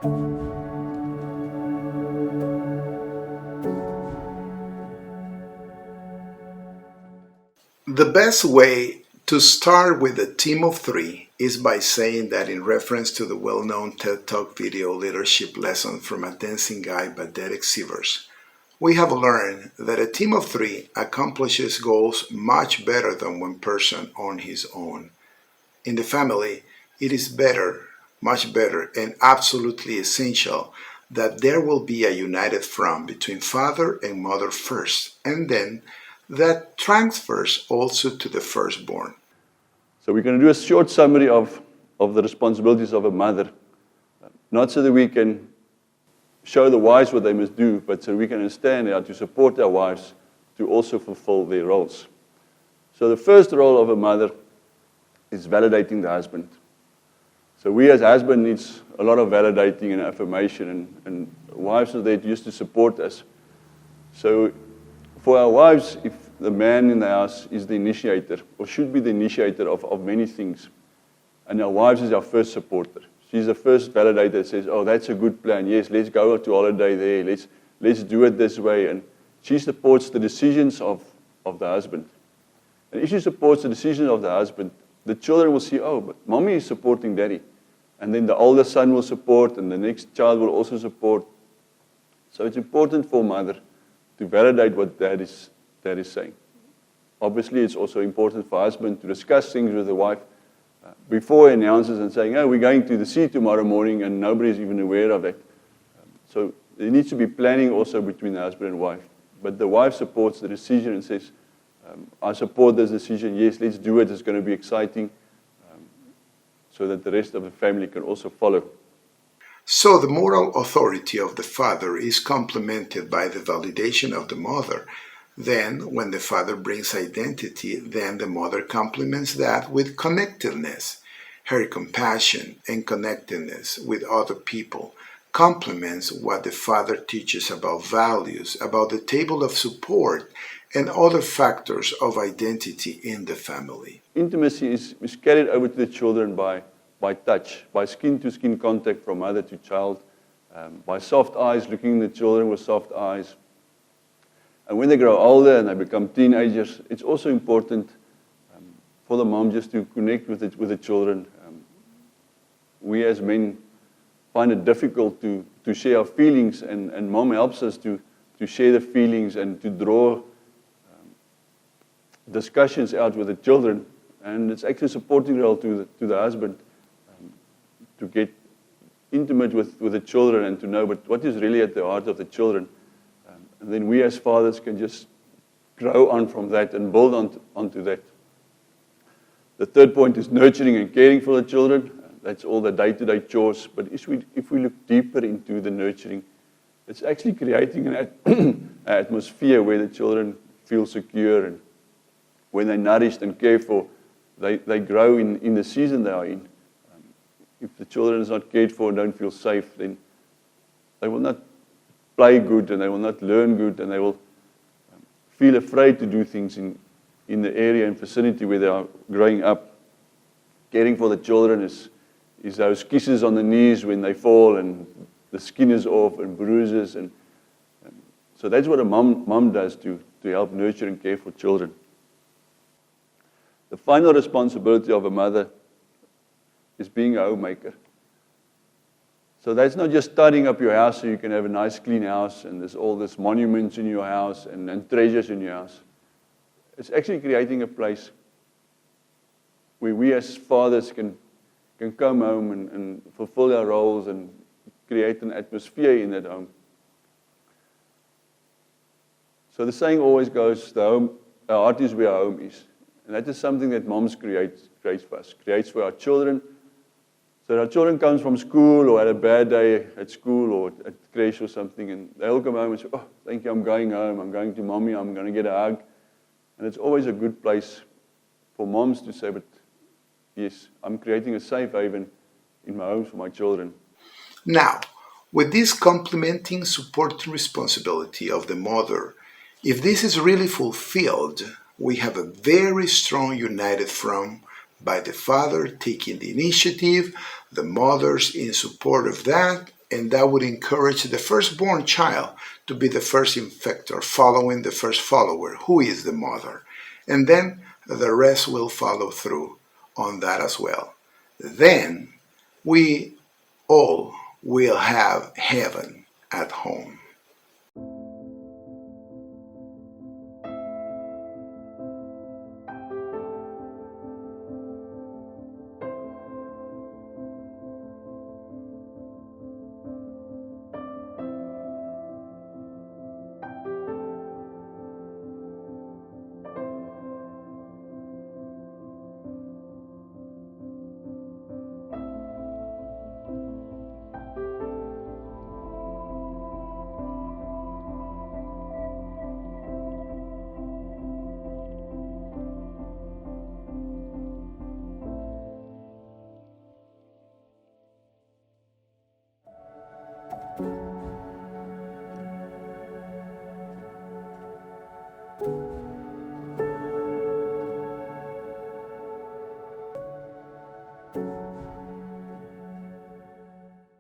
The best way to start with a team of three is by saying that in reference to the well-known TED Talk video leadership lesson from A Dancing Guy by Derek Sivers, we have learned that a team of three accomplishes goals much better than one person on his own. In the family, it is better, much better, and absolutely essential that there will be a united front between father and mother first, and then that transfers also to the firstborn. So we're going to do a short summary of the responsibilities of a mother, not so that we can show the wives what they must do, but so we can understand how to support our wives to also fulfill their roles. So the first role of a mother is validating the husband. So we as husband needs a lot of validating and affirmation, and wives are there used to support us. So for our wives, if the man in the house is the initiator, or should be the initiator of many things, and our wives is our first supporter. She's the first validator that says, oh, that's a good plan. Yes, let's go to holiday there. Let's do it this way. And she supports the decisions of the husband. And if she supports the decisions of the husband, the children will see, oh, but mommy is supporting daddy. And then the older son will support, and the next child will also support. So it's important for mother to validate what dad is saying. Obviously, it's also important for husband to discuss things with the wife before he announces and saying, oh, we're going to the sea tomorrow morning, and nobody's even aware of that. So there needs to be planning also between the husband and wife. But the wife supports the decision and says, I support this decision. Yes, let's do it. It's going to be exciting. So that the rest of the family can also follow. So the moral authority of the father is complemented by the validation of the mother. Then, when the father brings identity, then the mother complements that with connectedness. Her compassion and connectedness with other people complements what the father teaches about values, about the table of support, and other factors of identity in the family. Intimacy is carried over to the children by touch, by skin-to-skin contact from mother to child, by soft eyes, looking at the children with soft eyes. And when they grow older and they become teenagers, it's also important for the mom just to connect with the children. We as men find it difficult to share our feelings, and mom helps us to share the feelings and to draw discussions out with the children. And it's actually a supporting role to the husband to get intimate with the children and to know what is really at the heart of the children. And then we as fathers can just grow on from that and build onto that. The third point is nurturing and caring for the children. That's all the day-to-day chores. But if we look deeper into the nurturing, it's actually creating an atmosphere where the children feel secure, and when they're nourished and cared for, they grow in the season they are in. If the children is not cared for and don't feel safe, then they will not play good, and they will not learn good, and they will feel afraid to do things in the area and vicinity where they are growing up. Caring for the children is those kisses on the knees when they fall and the skin is off and bruises. And so that's what a mom does to help nurture and care for children. The final responsibility of a mother is being a homemaker. So that's not just tidying up your house so you can have a nice clean house and there's all these monuments in your house and treasures in your house. It's actually creating a place where we as fathers can come home and fulfill our roles and create an atmosphere in that home. So the saying always goes, our heart is where our home is. And that is something that moms creates for us, creates for our children. So our children comes from school or had a bad day at school or at creche or something, and they'll come home and say, oh, thank you, I'm going home, I'm going to mommy, I'm going to get a hug. And it's always a good place for moms to say, but yes, I'm creating a safe haven in my home for my children. Now, with this complementing supporting responsibility of the mother, if this is really fulfilled, we have a very strong united front by the father taking the initiative, the mothers in support of that, and that would encourage the firstborn child to be the first infector, following the first follower, who is the mother. And then the rest will follow through on that as well. Then we all will have heaven at home.